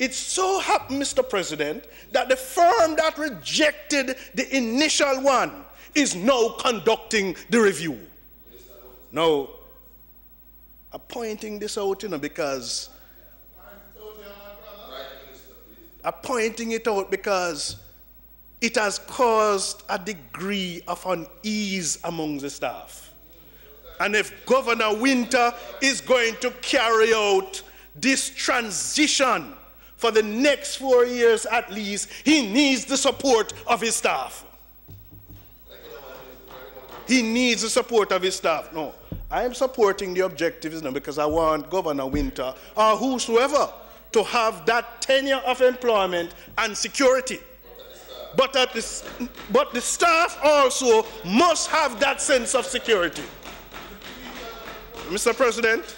It so happened, Mr. President, that the firm that rejected the initial one is now conducting the review. Now, I'm pointing this out, because I'm pointing it out because it has caused a degree of unease among the staff. And if Governor Winter is going to carry out this transition for the next 4 years at least, he needs the support of his staff. He needs the support of his staff. No, I am supporting the objectives now because I want Governor Winter or whosoever to have that tenure of employment and security. But the staff also must have that sense of security. Mr. President,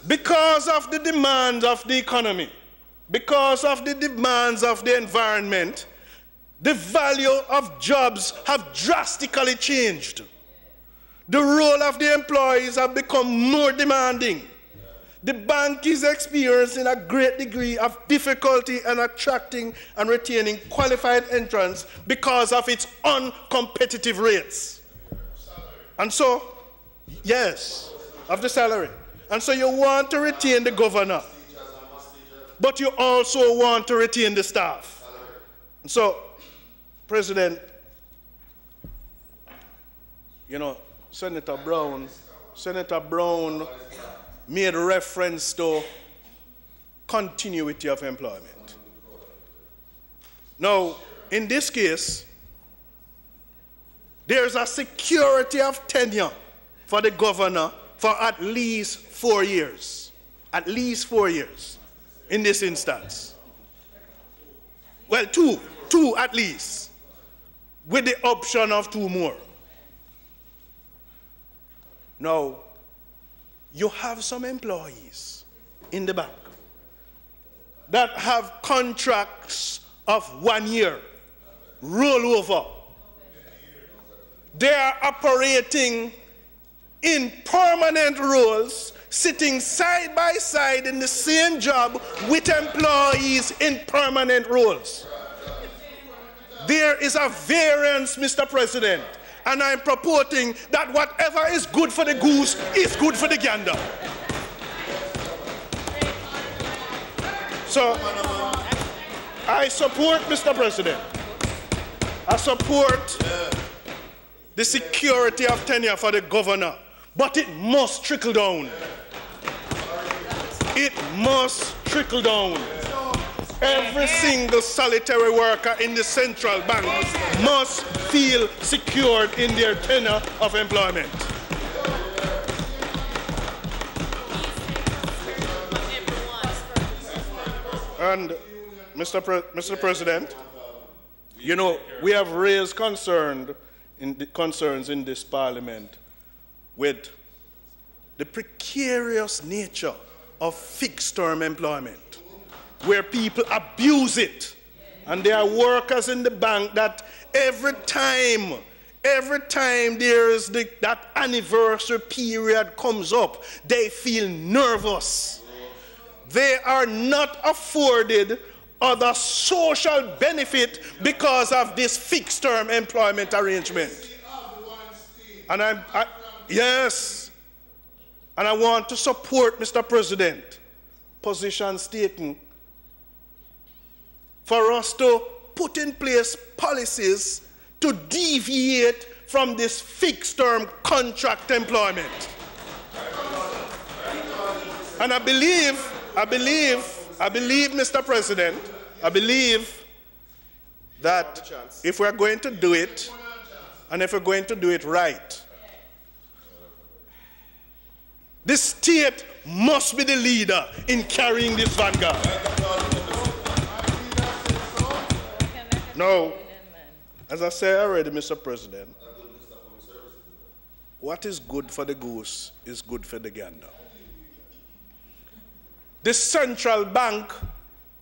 because of the demands of the economy, because of the demands of the environment, the value of jobs have drastically changed. The role of the employees have become more demanding. The bank is experiencing a great degree of difficulty in attracting and retaining qualified entrants because of its uncompetitive rates. And so, yes, of the salary. And so you want to retain the governor, but you also want to retain the staff. And so, President, Senator Brown made reference to continuity of employment. Now, in this case, there's a security of tenure for the governor for at least 4 years. At least 4 years in this instance. Well, two at least, with the option of 2 more. Now, you have some employees in the bank that have contracts of 1 year, rollover. They are operating in permanent roles, sitting side by side in the same job with employees in permanent roles. There is a variance, Mr. President, and I'm purporting that whatever is good for the goose is good for the gander. So, I support, Mr. President, I support the security of tenure for the governor, but it must trickle down. It must trickle down. Every single solitary worker in the central bank must feel secured in their tenure of employment. And Mr. President, we have raised concerns in this parliament with the precarious nature of fixed-term employment, where people abuse it. And there are workers in the bank that every time there is that anniversary period comes up, they feel nervous. They are not afforded other social benefit because of this fixed-term employment arrangement. And yes, and I want to support, Mr. President, positions taken for us to put in place policies to deviate from this fixed-term contract employment. And I believe, Mr. President, I believe that if we're going to do it, and if we're going to do it right, the state must be the leader in carrying this vanguard. Now, as I said already, Mr. President, what is good for the goose is good for the gander. The central bank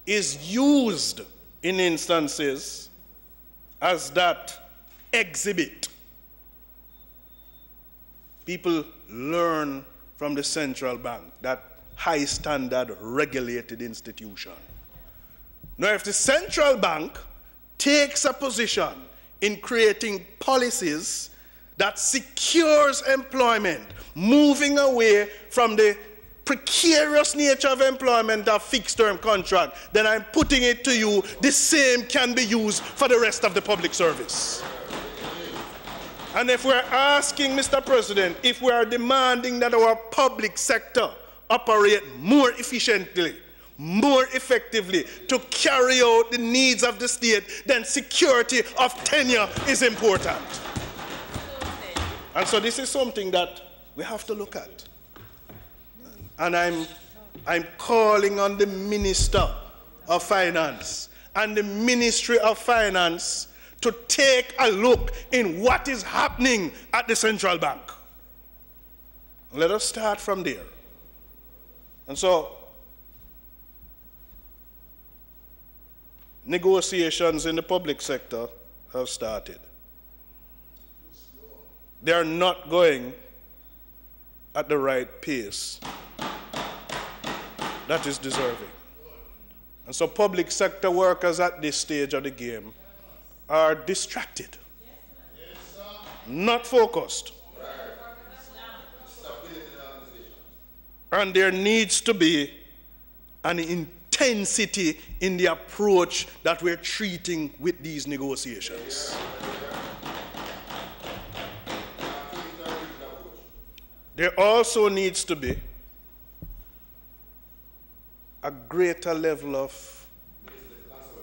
is used in instances as that exhibit. People learn from the central bank that high standard regulated institution. Now, if the central bank takes a position in creating policies that secures employment, moving away from the precarious nature of employment of fixed-term contract, then I'm putting it to you, the same can be used for the rest of the public service. And if we're asking, Mr. President, if we are demanding that our public sector operate more efficiently, more effectively to carry out the needs of the state, then security of tenure is important. And so this is something that we have to look at. And I'm calling on the Minister of Finance and the Ministry of Finance to take a look in what is happening at the central bank. Let us start from there. And so, negotiations in the public sector have started. They are not going at the right pace that is deserving. And so public sector workers at this stage of the game are distracted, not focused. And there needs to be an intensity in the approach that we're treating with these negotiations. There also needs to be a greater level of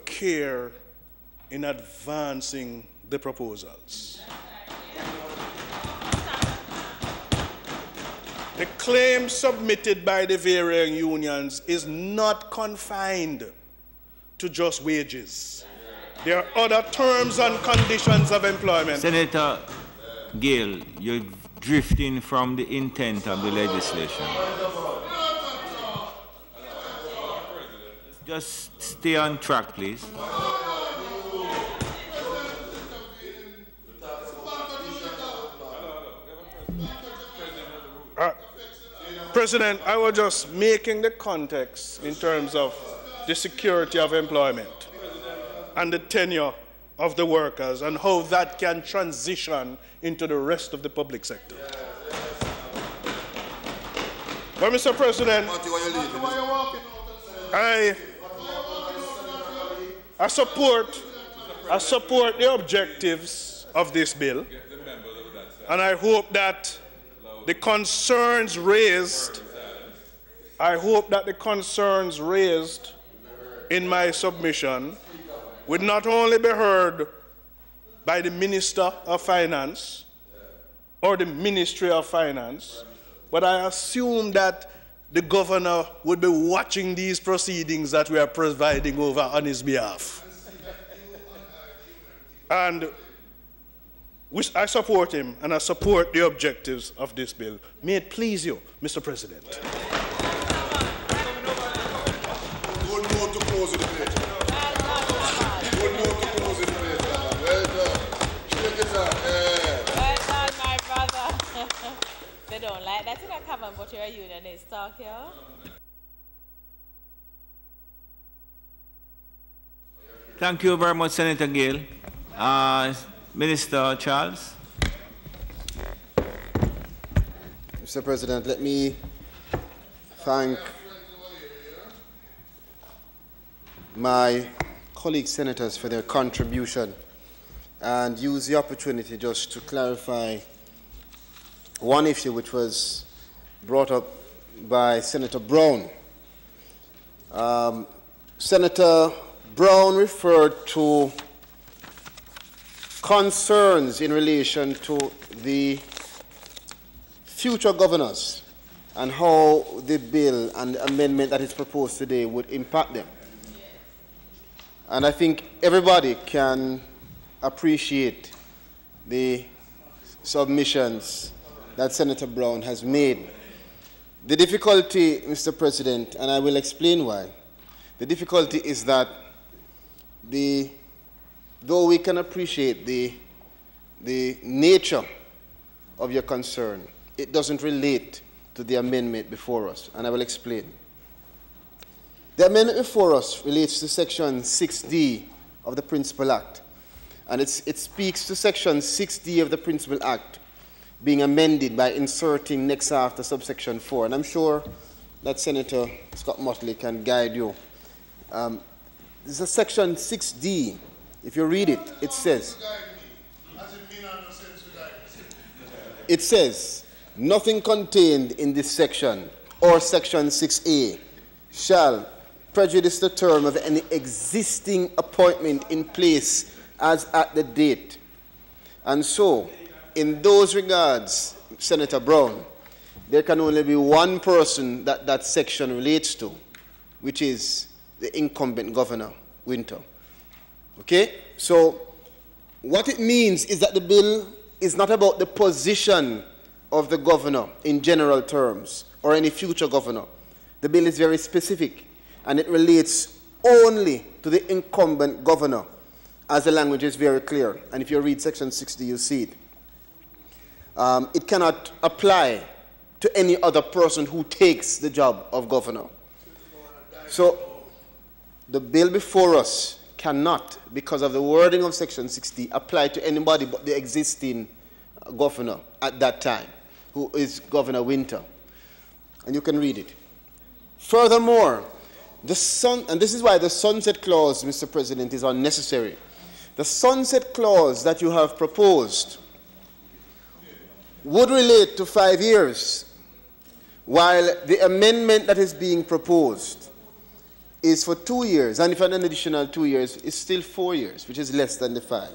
care in advancing the proposals. The claim submitted by the varying unions is not confined to just wages. There are other terms and conditions of employment. Senator Gill, you're drifting from the intent of the legislation. Just stay on track, please. President, I was just making the context in terms of the security of employment and the tenure of the workers and how that can transition into the rest of the public sector. But, Mr. President, I support the objectives of this bill, and I hope that the concerns raised, in my submission would not only be heard by the Minister of Finance or the Ministry of Finance, but I assume that the Governor would be watching these proceedings that we are providing over on his behalf. And I support him, and I support the objectives of this bill. May it please you, Mr. President. Good note to close the debate. Good note to close the debate. Well done. Check it out. Well done, my brother. They don't like that. You can come and put your unionist talk here. Thank you very much, Senator Gill. Minister Charles. Mr. President, let me thank my colleague senators for their contribution and use the opportunity just to clarify one issue which was brought up by Senator Brown. Senator Brown referred to concerns in relation to the future governors and how the bill and the amendment that is proposed today would impact them. And I think everybody can appreciate the submissions that Senator Brown has made. The difficulty, Mr. President, and I will explain why, the difficulty is that though we can appreciate the nature of your concern, it doesn't relate to the amendment before us, and I will explain. The amendment before us relates to Section 6D of the Principal Act, and it speaks to Section 6D of the Principal Act being amended by inserting next after subsection 4, and I'm sure that Senator Scott Motley can guide you. This is Section 6D. If you read it, it says, nothing contained in this section or Section 6A shall prejudice the term of any existing appointment in place as at the date. And so, in those regards, Senator Brown, there can only be one person that that section relates to, which is the incumbent governor, Winter. Okay? So, what it means is that the bill is not about the position of the governor in general terms or any future governor. The bill is very specific, and it relates only to the incumbent governor, as the language is very clear. And if you read Section 60, you see it. It cannot apply to any other person who takes the job of governor. So, the bill before us cannot, because of the wording of Section 60, apply to anybody but the existing governor at that time, who is Governor Winter. And you can read it. Furthermore, and this is why the sunset clause, Mr. President, is unnecessary. The sunset clause that you have proposed would relate to 5 years, while the amendment that is being proposed is for 2 years, and if an additional 2 years, is still 4 years, which is less than the 5.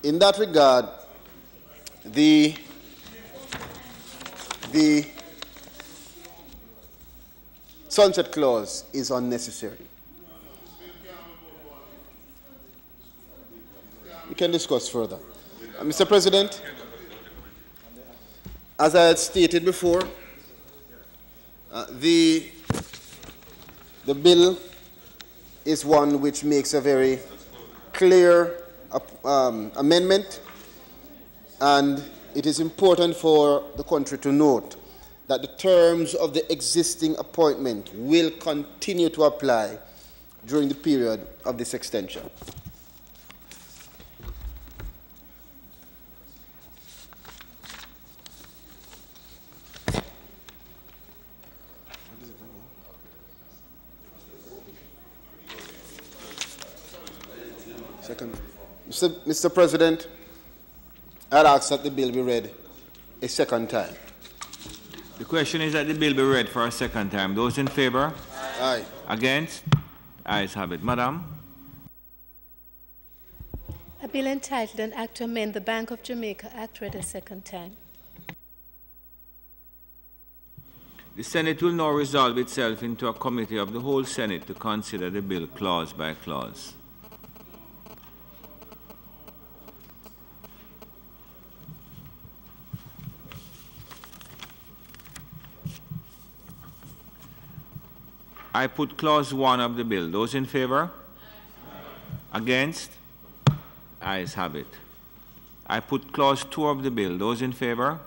In that regard, the sunset clause is unnecessary. We can discuss further. Mr. President, as I had stated before, the bill is one which makes a very clear amendment, and it is important for the country to note that the terms of the existing appointment will continue to apply during the period of this extension. Second. Mr. President, I'd ask that the bill be read a second time. The question is that the bill be read for a second time. Those in favor? Aye. Against? Ayes have it. Madam. A bill entitled An Act to Amend the Bank of Jamaica Act read a second time. The Senate will now resolve itself into a committee of the whole Senate to consider the bill clause by clause. I put clause 1 of the bill. Those in favor? Against? Ayes have it. I put clause 2 of the bill. Those in favor?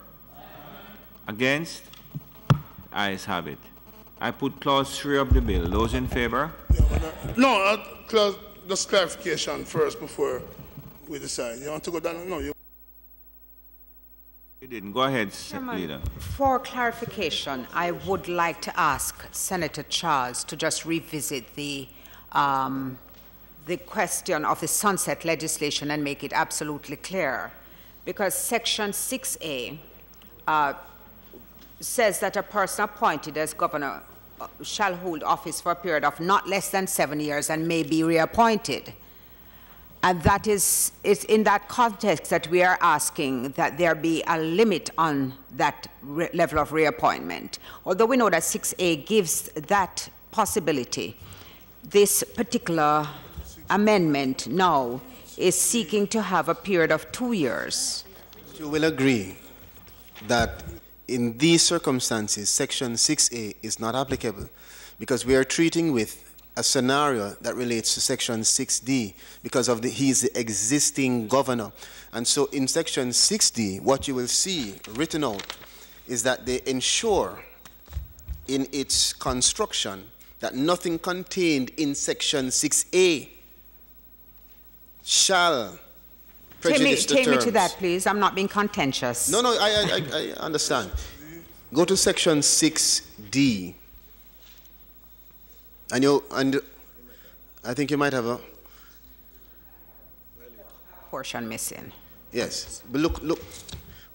Against? Ayes have it. I put clause 3 of the bill. Those in favor? No, just clarification first before we decide. You want to go down? No, you didn't. Go ahead, Leader. For clarification, I would like to ask Senator Charles to just revisit the question of the sunset legislation and make it absolutely clear, because Section 6A says that a person appointed as governor shall hold office for a period of not less than 7 years and may be reappointed. And that it's in that context that we are asking that there be a limit on that level of reappointment. Although we know that 6A gives that possibility, this particular amendment now is seeking to have a period of 2 years. You will agree that in these circumstances, Section 6A is not applicable, because we are treating with a scenario that relates to Section 6D because of he's the existing governor. And so in Section 6D, what you will see written out is that they ensure in its construction that nothing contained in Section 6A shall prejudice the terms. Take me to that, please. I'm not being contentious. No, I understand. Go to Section 6D. And I think you might have a portion missing. Yes, but look.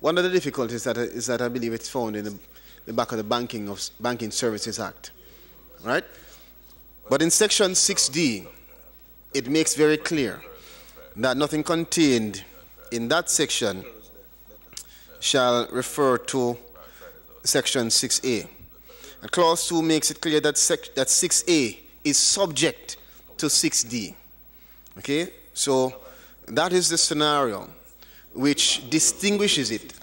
One of the difficulties is that I believe it's found in the back of the Banking Services Act, right? But in Section 6D, it makes very clear that nothing contained in that section shall refer to Section 6A. And Clause 2 makes it clear that 6A is subject to 6D. Okay? So that is the scenario which distinguishes it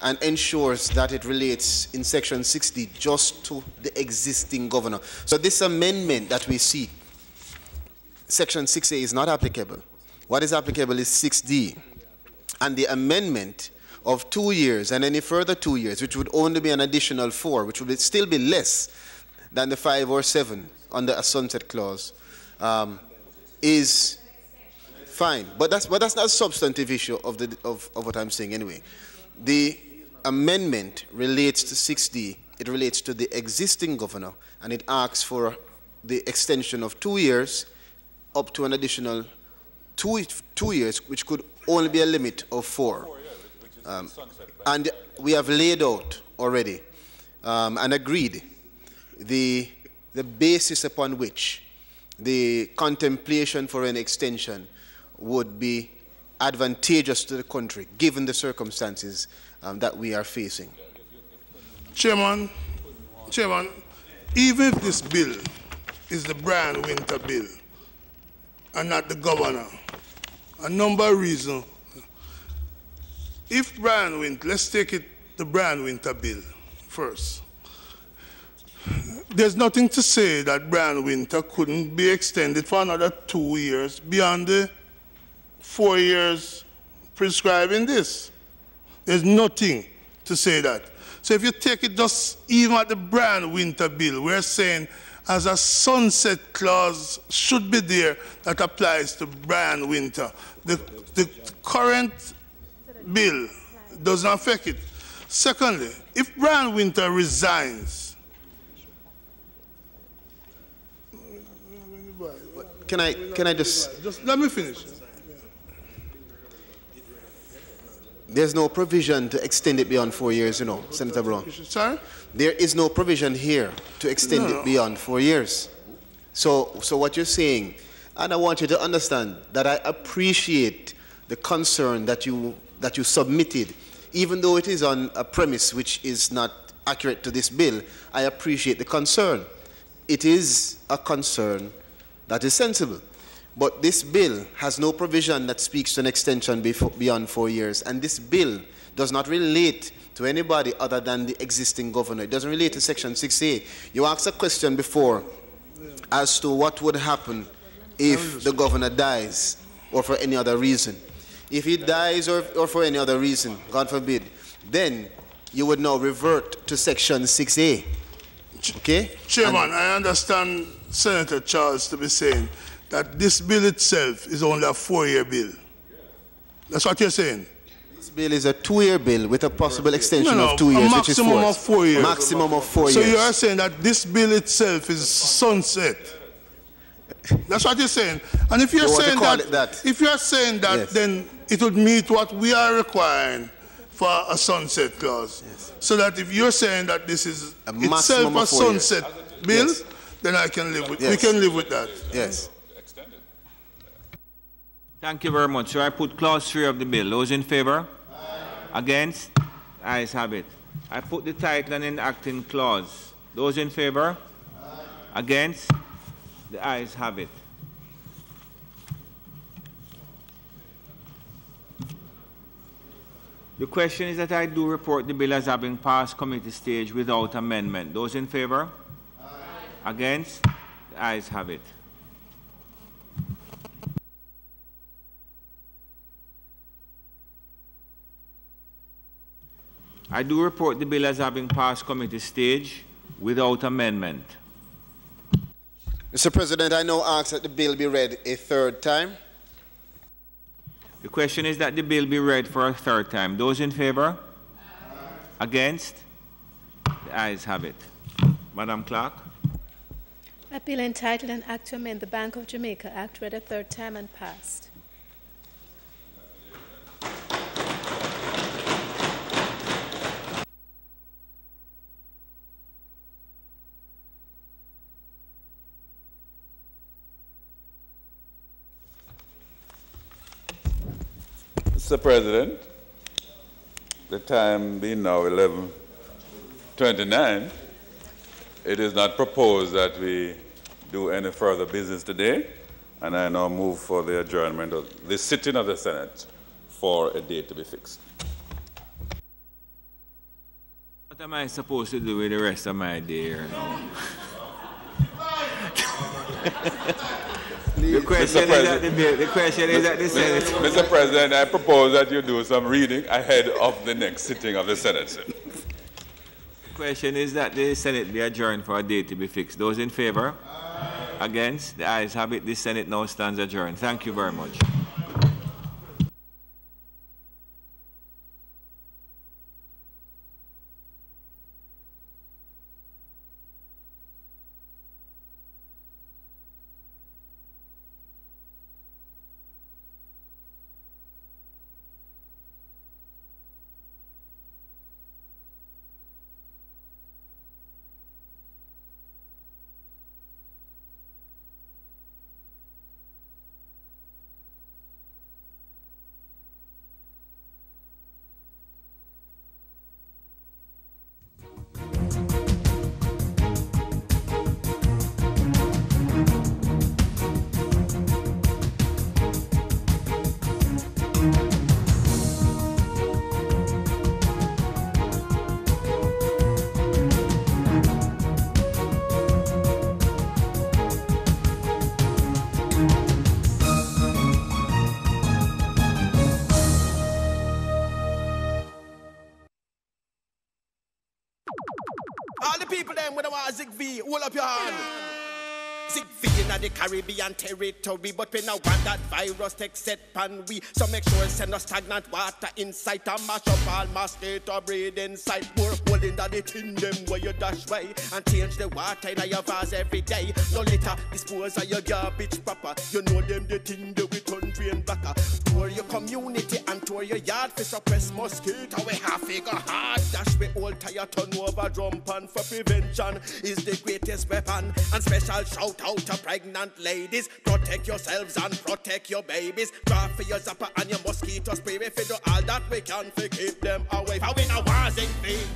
and ensures that it relates in Section 6D just to the existing governor. So this amendment that we see, Section 6A is not applicable. What is applicable is 6D. And the amendment of 2 years and any further 2 years, which would only be an additional 4, which would still be less than the 5 or 7 under a sunset clause, is fine. But that's not a substantive issue of what I'm saying anyway. The amendment relates to 6D. It relates to the existing governor, and it asks for the extension of 2 years up to an additional 2 years, which could only be a limit of 4. And we have laid out already and agreed the basis upon which the contemplation for an extension would be advantageous to the country, given the circumstances that we are facing. Chairman, even if this bill is the Brian Winter bill and not the governor, a number of reasons. If Brian Winter, let's take it the Brian Winter bill first. There's nothing to say that Brian Winter couldn't be extended for another 2 years beyond the 4 years prescribed in this. There's nothing to say that. So if you take it just even at the Brian Winter bill, we're saying as a sunset clause should be there that applies to Brian Winter. The current bill does not affect it. Secondly, if Brian Winter resigns, can I just let me finish. There's no provision to extend it beyond 4 years, you know, Senator Brown. Sorry? There is no provision here to extend it beyond 4 years. So what you're saying, and I want you to understand that I appreciate the concern that you submitted, even though it is on a premise which is not accurate to this bill. I appreciate the concern. It is a concern that is sensible. But this bill has no provision that speaks to an extension beyond 4 years. And this bill does not relate to anybody other than the existing governor. It doesn't relate to Section 6A. You asked a question before as to what would happen if the governor dies or for any other reason. If he dies or for any other reason, God forbid, then you would now revert to Section 6A. Okay? Chairman, I understand Senator Charles to be saying that this bill itself is only a 4-year bill. That's what you're saying? This bill is a 2-year bill with a possible extension of 2 years, which is maximum of 4 years. Maximum of 4 years. So you are saying that this bill itself is sunset. That's what you're saying. And if you're saying that, if you're saying that, yes, then it would meet what we are requiring for a sunset clause. Yes. So that if you're saying that this is itself a sunset bill, yes, then I can live with. Yes. We can live with that. Yes. Thank you very much. So I put clause 3 of the bill. Those in favor? Aye. Against? Ayes have it. I put the title and enacting clause. Those in favor? Aye. Against? The ayes have it. The question is that I do report the bill as having passed committee stage without amendment. Those in favor? Aye. Against? The ayes have it. I do report the bill as having passed committee stage without amendment. Mr. President, I now ask that the bill be read a third time. The question is that the bill be read for a third time. Those in favor? Against? The ayes have it. Madam Clerk. A bill entitled An Act to Amend the Bank of Jamaica Act read a third time and passed. Mr. President, the time being now 11:29, it is not proposed that we do any further business today, and I now move for the adjournment of the sitting of the Senate for a date to be fixed. What am I supposed to do with the rest of my day here now? The question is that the Senate. Mr. President, I propose that you do some reading ahead of the next sitting of the Senate. The question is that the Senate be adjourned for a date to be fixed. Those in favor? Against? The ayes have it. The Senate now stands adjourned. Thank you very much. All the people them with a Zig V, hold up your hand. Zig V in the Caribbean territory, but we now want that virus take set pan we. So make sure send no stagnant water inside and mash up all mosquito breed inside. More hole in the tin them where you dash way and change the water in your vase every day. No litter, dispose of your garbage proper. You know them the thing that we turn drain blacker. Tour your community and tour your yard for suppress mosquito. We have figure hard dash we old tire turn over drum pan for prevention is the greatest weapon. And special shout out to pregnant ladies. Protect yourselves and protect your babies. Draw for your zapper and your mosquito spray. If you do all that we can to keep them away. For we now was in vain.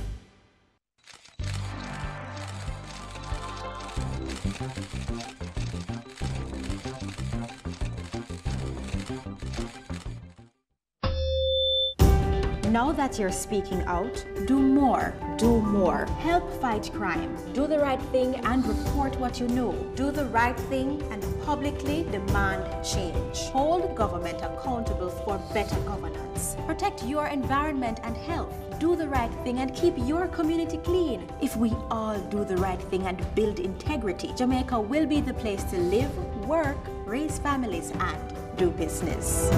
Now that you're speaking out, do more. Do more. Help fight crime. Do the right thing and report what you know. Do the right thing and publicly demand change. Hold government accountable for better governance. Protect your environment and health. Do the right thing and keep your community clean. If we all do the right thing and build integrity, Jamaica will be the place to live, work, raise families, and do business.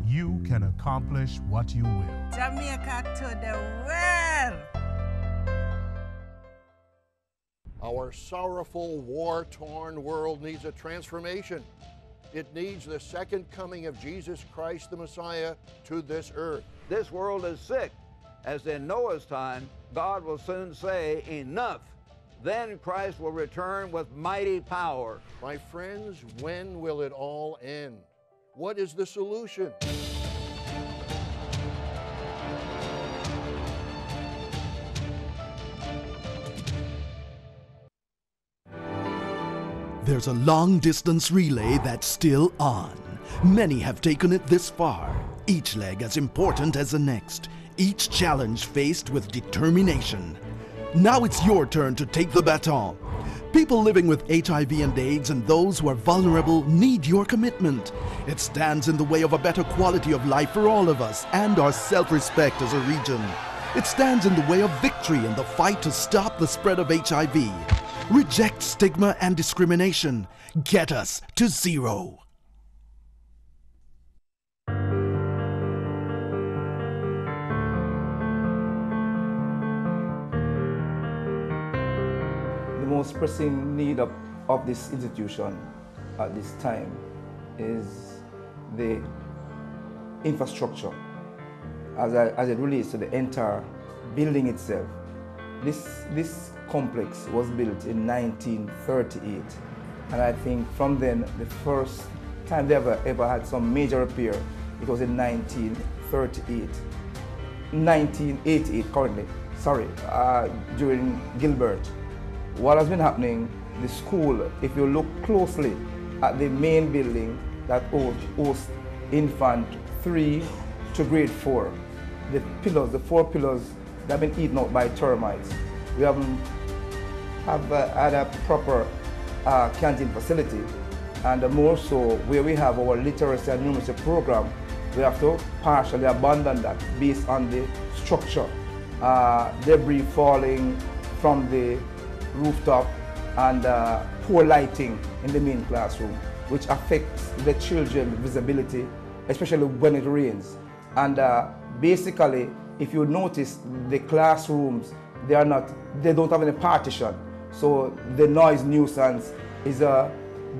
You can accomplish what you will. Jamaica to the world! Our sorrowful, war-torn world needs a transformation. It needs the second coming of Jesus Christ the Messiah to this earth. This world is sick. As in Noah's time, God will soon say, enough. Then Christ will return with mighty power. My friends, when will it all end? What is the solution? There's a long-distance relay that's still on. Many have taken it this far, each leg as important as the next, each challenge faced with determination. Now it's your turn to take the baton. People living with HIV and AIDS and those who are vulnerable need your commitment. It stands in the way of a better quality of life for all of us and our self-respect as a region. It stands in the way of victory in the fight to stop the spread of HIV. Reject stigma and discrimination. Get us to zero. The most pressing need of this institution at this time is the infrastructure as it relates to the entire building itself. This complex was built in 1938, and I think from then the first time they ever had some major repair, it was in 1988 currently, during Gilbert. What has been happening, the school, if you look closely at the main building that hosts infant 3 to grade 4, the 4 pillars, they've been eaten out by termites. We haven't had a proper canteen facility, and more so where we have our literacy and numeracy program, we have to partially abandon that based on the structure. Debris falling from the rooftop and poor lighting in the main classroom, which affects the children's visibility, especially when it rains. And basically, if you notice, the classrooms, they don't have any partition, so the noise nuisance is a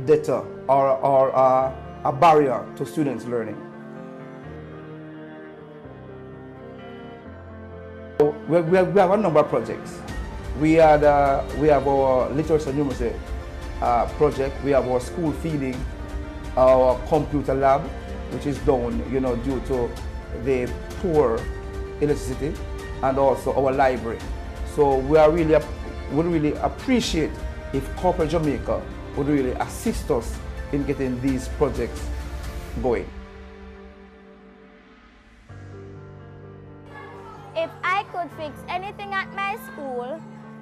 deter or a barrier to students' learning. So we have a number of projects. We have our literacy and numeracy project. We have our school feeding, our computer lab, which is down, due to the poor electricity, and also our library. So we would really appreciate if corporate Jamaica would really assist us in getting these projects going. If I could fix anything at my school,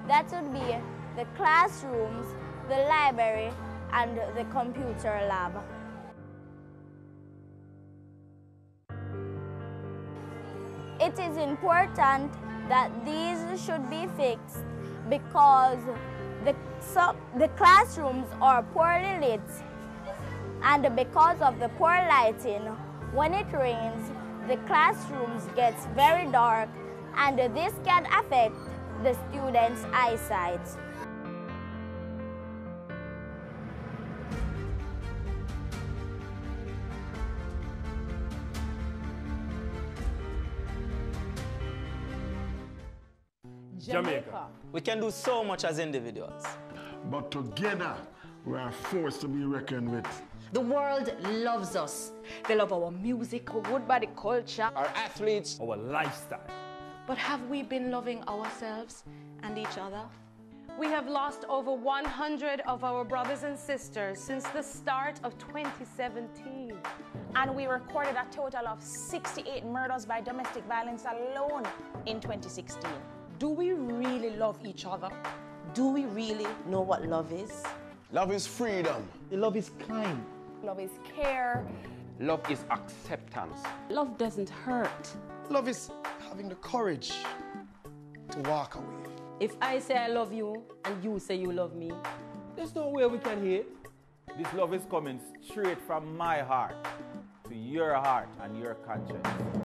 that would be the classrooms, the library, and the computer lab. It is important that these should be fixed because the classrooms are poorly lit, and because of the poor lighting, when it rains, the classrooms get very dark, and this can affect the students' eyesight. Jamaica. We can do so much as individuals. But together, we are forced to be reckoned with. The world loves us. They love our music, our good body culture, our athletes, our lifestyle. But have we been loving ourselves and each other? We have lost over 100 of our brothers and sisters since the start of 2017. And we recorded a total of 68 murders by domestic violence alone in 2016. Do we really love each other? Do we really know what love is? Love is freedom. Love is kind. Love is care. Love is acceptance. Love doesn't hurt. Love is having the courage to walk away. If I say I love you and you say you love me, there's no way we can hate. This love is coming straight from my heart to your heart and your conscience.